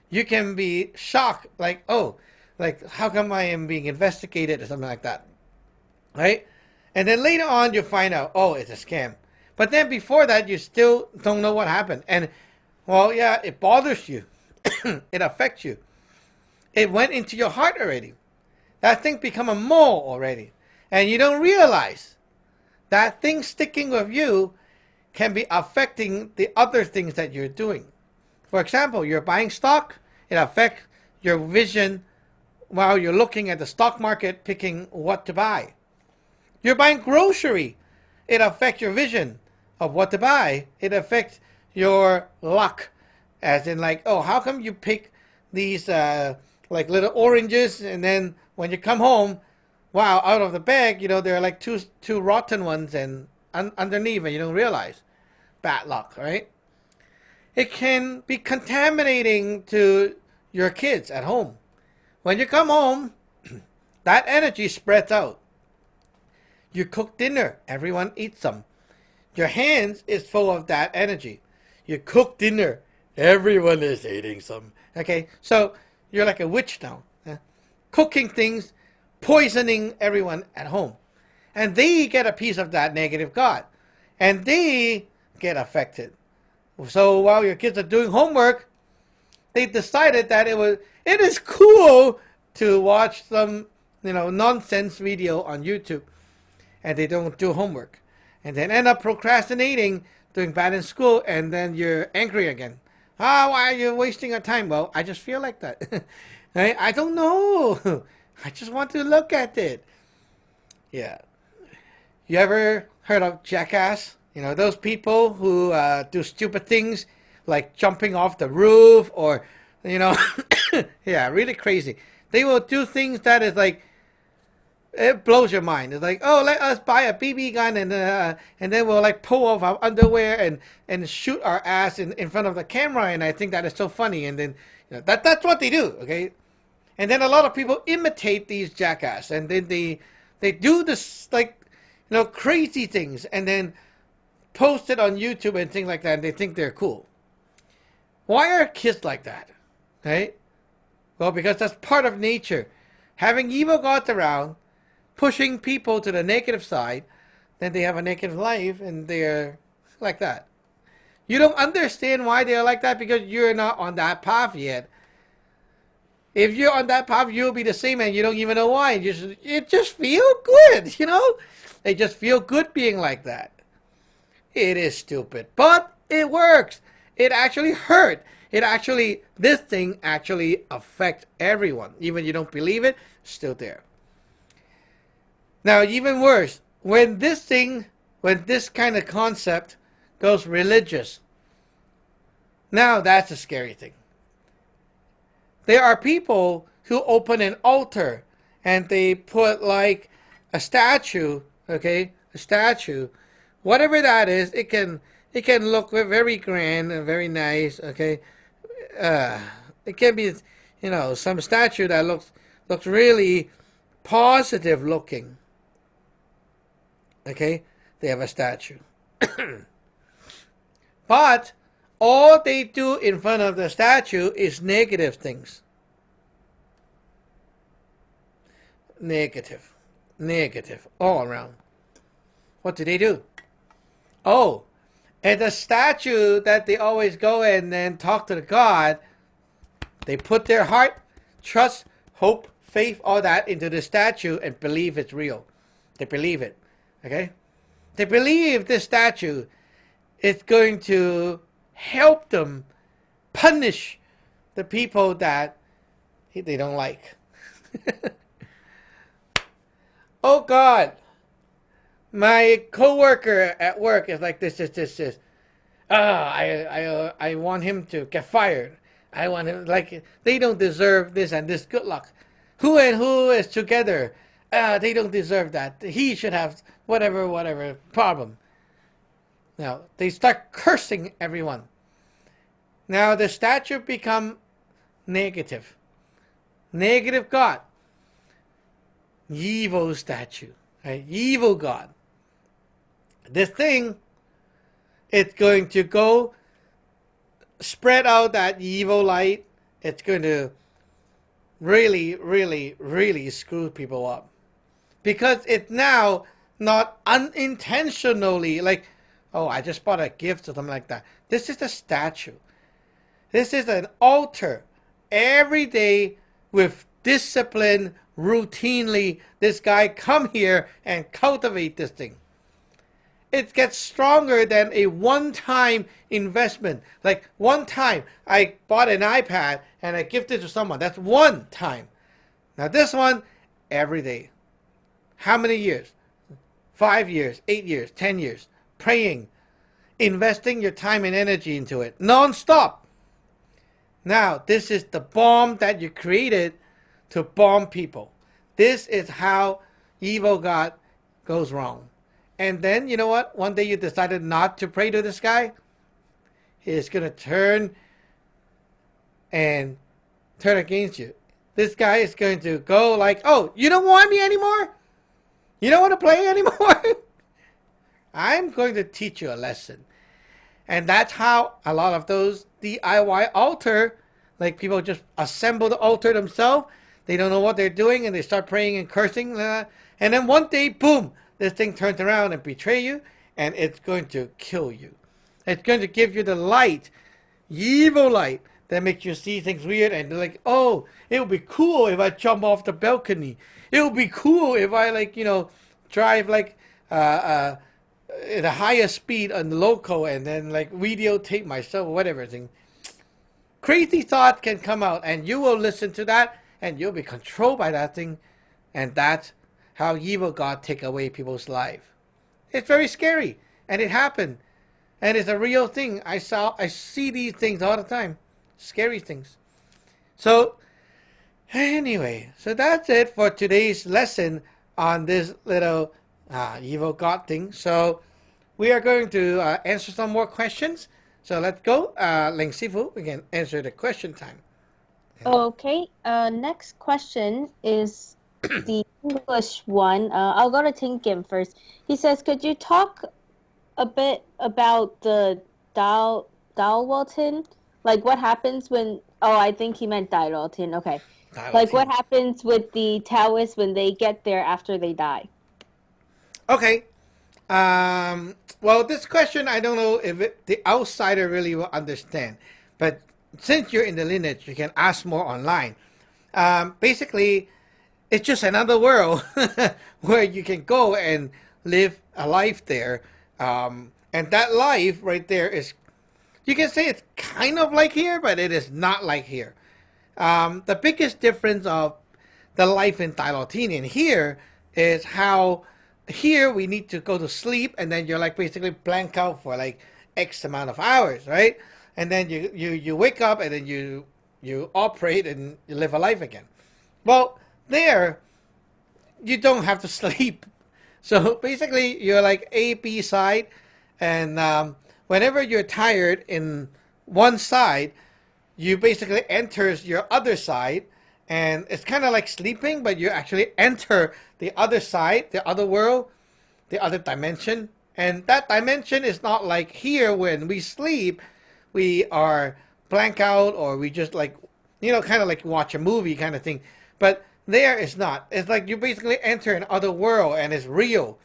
you can be shocked, like, oh, like how come I am being investigated or something like that, right? And then later on you find out, oh, it's a scam. But then before that, you still don't know what happened. And, well, yeah, it bothers you. It affects you. It went into your heart already. That thing become a mole already. And you don't realize that thing sticking with you can be affecting the other things that you're doing. For example, you're buying stock. It affects your vision while you're looking at the stock market, picking what to buy. You're buying grocery. It affects your vision of what to buy. It affects your luck. As in like, oh, how come you pick these like little oranges and then when you come home, wow, out of the bag, there are like two rotten ones and underneath and you don't realize. Bad luck, right? It can be contaminating to your kids at home. When you come home, that energy spreads out. You cook dinner, everyone eats some. Your hands is full of that energy. You cook dinner, everyone is eating some. Okay, so you're like a witch now. Cooking things, poisoning everyone at home. And they get a piece of that negative God. And they get affected. So while your kids are doing homework, they decided that it is cool to watch some, nonsense video on YouTube. And they don't do homework. And then end up procrastinating, doing bad in school, and then you're angry again. Why are you wasting your time? Well, I just feel like that. Right? I don't know. I just want to look at it. Yeah. You ever heard of jackass? Those people who do stupid things like jumping off the roof or, yeah, really crazy. They will do things that is like, it blows your mind. It's like, oh, let us buy a BB gun and then we'll like pull off our underwear and shoot our ass in front of the camera. And I think that is so funny. And then that's what they do. Okay. And then a lot of people imitate these jackass and then they do this like, crazy things and then post it on YouTube and things like that. And they think they're cool. Why are kids like that? Right? Well, because that's part of nature. Having evil gods around, pushing people to the negative side, then they have a negative life and they're like that. You don't understand why they're like that because you're not on that path yet. If you're on that path, you'll be the same and you don't even know why. It just feels good, They just feel good being like that. It is stupid, but it works. It actually hurt. This thing actually affects everyone. Even you don't believe it, still there. Now, even worse, when this kind of concept goes religious, Now that's a scary thing. There are people who open an altar and they put like a statue, okay, a statue, whatever that is. It can look very grand and very nice, okay. It can be, some statue that looks really positive looking. Okay, they have a statue, but all they do in front of the statue is negative things. Negative, all around. What do they do? Oh, and the statue that they always go and then talk to the God, they put their heart, trust, hope, faith, all that into the statue and believe it's real. They believe it. Okay? They believe this statue is going to help them punish the people that they don't like. Oh God, my coworker at work is like this. I want him to get fired. I want him, like, they don't deserve this and this. Good luck. Who and who is together? They don't deserve that. He should have whatever problem. Now they start cursing everyone. Now the statue become negative. Negative God. Evil statue. Right? Evil God. This thing, it's going to go spread out that evil light. It's going to really screw people up. Because it's now not unintentionally like, oh, I just bought a gift or something like that. This is a statue. This is an altar. Every day with discipline, routinely, this guy come here and cultivate this thing. It gets stronger than a one-time investment. Like one time I bought an iPad and I gifted it to someone. That's one time. Now this one, every day. How many years? 5 years, 8 years, 10 years. Praying, investing your time and energy into it. Non-stop. Now, this is the bomb that you created to bomb people. This is how evil God goes wrong. And then, you know what? One day you decided not to pray to this guy. He's going to turn against you. This guy is going to go like, oh, you don't want me anymore? You don't want to play anymore? I'm going to teach you a lesson. And that's how a lot of those DIY altar, like people just assemble the altar themselves. They don't know what they're doing and they start praying and cursing. And then one day, boom, this thing turns around and betray you, and it's going to kill you. It's going to give you the light, evil light, that makes you see things weird, and they're like, oh, it would be cool if I jump off the balcony. It would be cool if I, like, drive like at a higher speed on the local and then like videotape myself or whatever thing. Crazy thoughts can come out, and you will listen to that, and you'll be controlled by that thing, and that's how evil God take away people's life. It's very scary, and it happened, and it's a real thing. I see these things all the time, scary things. So anyway, so that's it for today's lesson on this little evil God thing. So we are going to answer some more questions. So let's go. Ling Sifu, we can answer the question time. Okay, next question is the English one. I'll go to Tin Kim first. He says, could you talk a bit about the Dalwalton? Like what happens when, I think he meant Dalwalton, okay. Like what happens with the Taoists when they get there after they die? Okay. Well, this question, I don't know if the outsider really will understand. But since you're in the lineage, you can ask more online. Basically, it's just another world where you can go and live a life there. And that life right there is, you can say it's kind of like here, but it is not like here. The biggest difference of the life in Dalwalton and here is how here we need to go to sleep and then you're like basically blank out for like X amount of hours, right? and then you wake up, and then you operate and you live a life again. Well, there you don't have to sleep. So basically, you're like A, B side, and whenever you're tired in one side, you basically enters your other side, and it's kind of like sleeping, but you actually enter the other side, the other world, the other dimension. And that dimension is not like here when we sleep, we are blank out, or we just like, kind of like watch a movie kind of thing. But there it's not. It's like you basically enter another world, and it's real.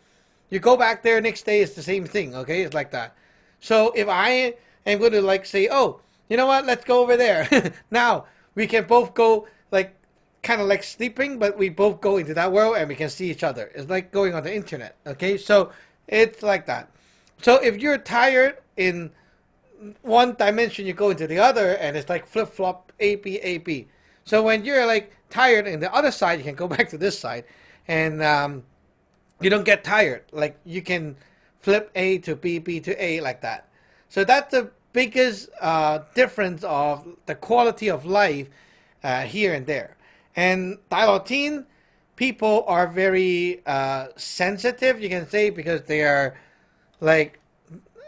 You go back there next day, it's the same thing, okay? It's like that. So if I am going to like say, oh, you know what, let's go over there. Now, we can both go like kind of like sleeping, but we both go into that world and we can see each other. It's like going on the internet, okay? So it's like that. So if you're tired in one dimension, you go into the other, and it's like flip-flop, AP, AP. So when you're like tired in the other side, you can go back to this side, and you don't get tired. Like you can flip A to B, B to A like that. So that's the biggest difference of the quality of life here and there. And Taoism people are very sensitive, you can say, because they are like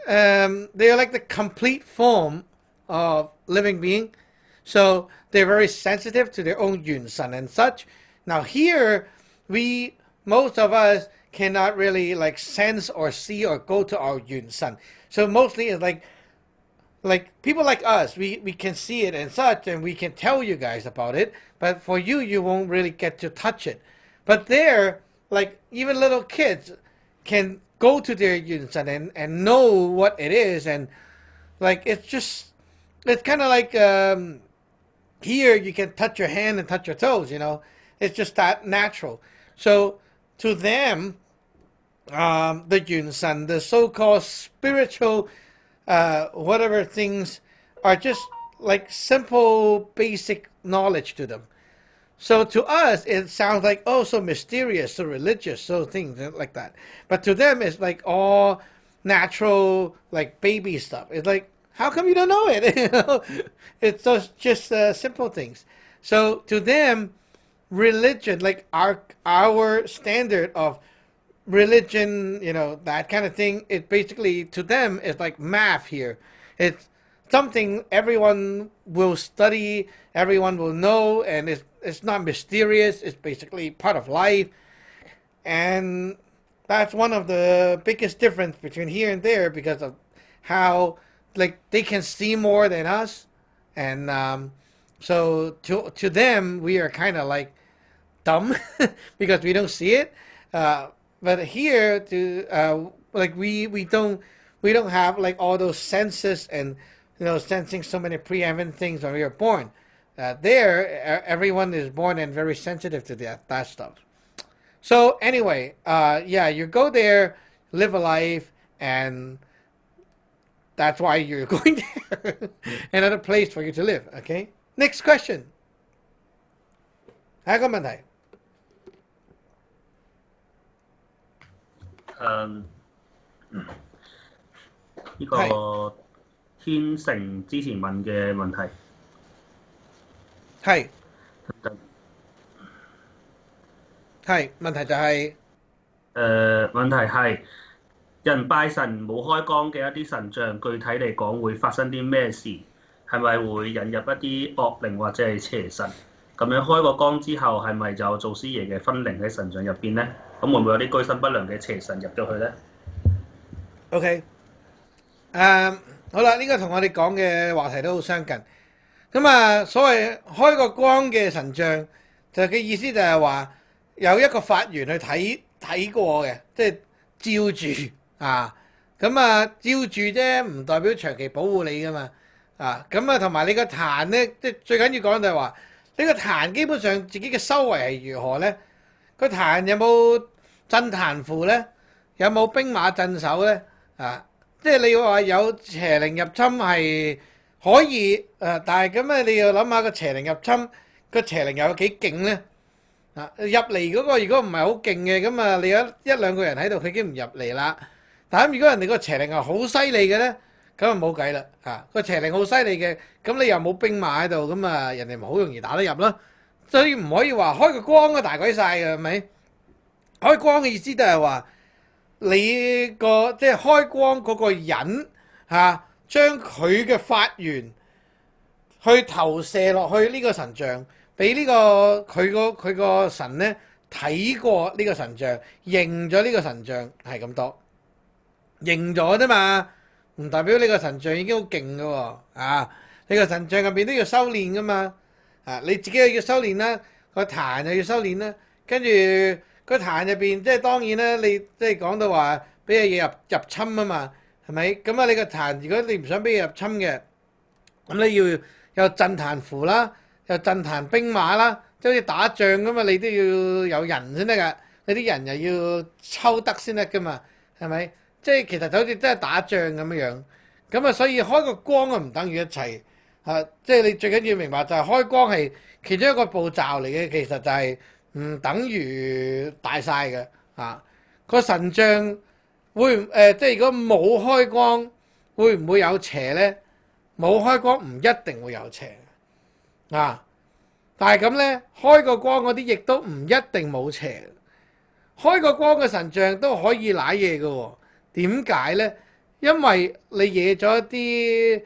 the complete form of living being. So they're very sensitive to their own yun sun and such. Now here, most of us cannot really like sense or see or go to our yun sun. So mostly it's like people like us, we can see it and such, and we can tell you guys about it. But for you, you won't really get to touch it. But there, like even little kids can go to their yun sun and know what it is, and like it's kind of like here you can touch your hand and touch your toes. It's just that natural. So to them, the yun sun, the so-called spiritual whatever things, are just like simple basic knowledge to them. So to us, it sounds like, oh, so mysterious, so religious, so things like that. But to them, it's like all natural, like baby stuff. It's like, how come you don't know it? It's just simple things. So to them, religion, like our standard of religion, that kind of thing, it basically, to them, is like math here. It's something everyone will study, everyone will know, and it's not mysterious. It's basically part of life. And that's one of the biggest difference between here and there, because of how like they can see more than us. And so to them, we are kind of like dumb because we don't see it. But here, like we don't have like all those senses and sensing so many preeminent things when we are born. There, everyone is born and very sensitive to that stuff. So anyway, you go there, live a life, and that's why you're going there. Another place for you to live. Okay. Next question. 下一個問題。呢個天成之前問嘅問題係問題就係問題係人拜神冇開光嘅一啲神像，具體嚟講會發生啲咩事？係咪會引入一啲惡靈或者係邪神？咁樣開個光之後，係咪就有祖師爺嘅分靈喺神像入邊呢？咁會唔會有啲居心不良嘅邪神入咗去呢？ OK，好啦，呢個同我哋講嘅話題都好相近。咁啊，所謂開個光嘅神像，就嘅意思就係話有一個法緣去睇過嘅，即係照住啊。咁啊，照住啫，唔代表長期保護你噶嘛。啊，咁啊，同埋你個壇咧，即係最緊要講就係話，你個壇基本上自己嘅修為係如何咧？個壇有冇鎮壇符咧？有冇兵馬鎮守咧？啊，即係你話有邪靈入侵係可以，但係咁啊，你要諗下個邪靈入侵，個邪靈有幾勁咧？啊，入嚟嗰個如果唔係好勁嘅，咁啊，你有一兩個人喺度，佢已經唔入嚟啦。但係如果人哋個邪靈係好犀利嘅咧，咁啊冇計啦嚇，個邪靈好犀利嘅，咁你又冇兵馬喺度，咁啊人哋咪好容易打得入咯。所以唔可以話開個光啊大鬼晒嘅係咪？開光嘅意思就係話你個即係開光嗰個人嚇，將佢嘅法源去投射落去呢個神像，俾呢個佢個神咧睇過呢個神像，認咗呢個神像係咁多，認咗啫嘛，唔代表呢個神像已經好勁噶喎啊！你個神像入邊都要修練噶嘛啊！你自己又要修練啦，個壇又要修練啦，跟住個壇入邊即係當然啦，你即係講到話俾嘢入侵啊嘛，係咪？咁啊，你個壇如果你唔想俾嘢入侵嘅，咁你要有鎮壇符啦，有鎮壇兵馬啦，即係好似打仗咁嘛，你都要有人先得噶，你啲人又要抽得先得噶嘛，係咪？即係其實就好似真係打仗咁樣，咁啊，所以開個光啊唔等於一切啊！即係你最緊要明白就係開光係其中一個步驟嚟嘅，其實就係唔等於大晒嘅啊！個神像會即係如果冇開光，會唔會有邪呢？冇開光唔一定會有邪啊！但係咁呢，開個光嗰啲亦都唔一定冇邪，開個光嘅神像都可以瀨嘢嘅喎。點解呢？因為你惹咗一啲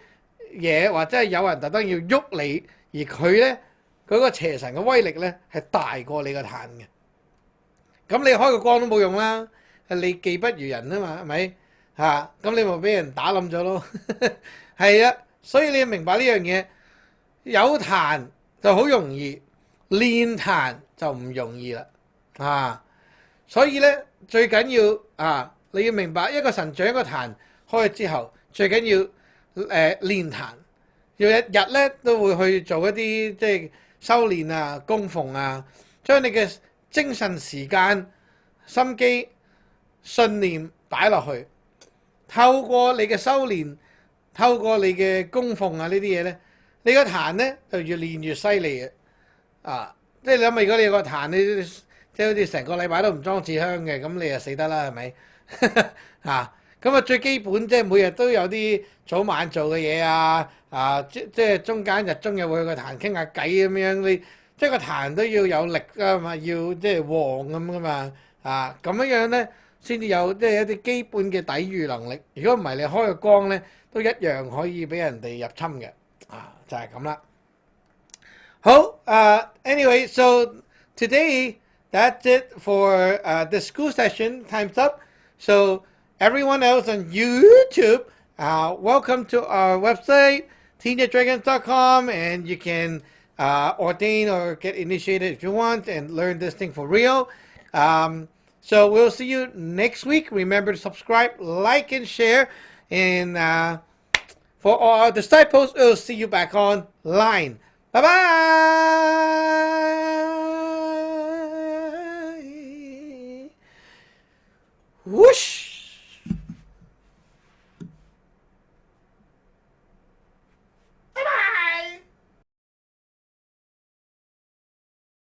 嘢，或者係有人特登要喐你，而佢呢，嗰個邪神嘅威力呢係大過你個壇嘅。咁你開個光都冇用啦，你技不如人啊嘛，係咪？嚇，咁你咪俾人打冧咗咯。係啊，所以你要明白呢樣嘢，有壇就好容易，練壇就唔容易啦。啊，所以呢，最緊要啊〜你要明白一個神像一個壇開咗之後，最緊要練壇，要日日咧都會去做一啲即係修練啊、供奉啊，將你嘅精神時間、心機、信念擺落去，透過你嘅修練，透過你嘅供奉啊呢啲嘢咧，你個壇咧就越練越犀利嘅啊！即係你諗下，如果你有個壇，你即係好似成個禮拜都唔裝次香嘅，咁你就死得啦，係咪？嚇咁啊！最基本即係每日都有啲早晚做嘅嘢啊！即係中間日中又會去個壇傾下偈咁樣，你即係個壇都要有力噶嘛，要即係旺咁噶嘛咁樣咧先至有即係一啲基本嘅抵禦能力。如果唔係，你開個光咧都一樣可以俾人哋入侵嘅就係咁啦。好anyway, so today that's it for the school session. Time's up. So everyone else on YouTube, welcome to our website, teendragons.com, and you can ordain or get initiated if you want and learn this thing for real. So we'll see you next week. Remember to subscribe, like, and share. And for all the side posts, we'll see you back online. Bye-bye!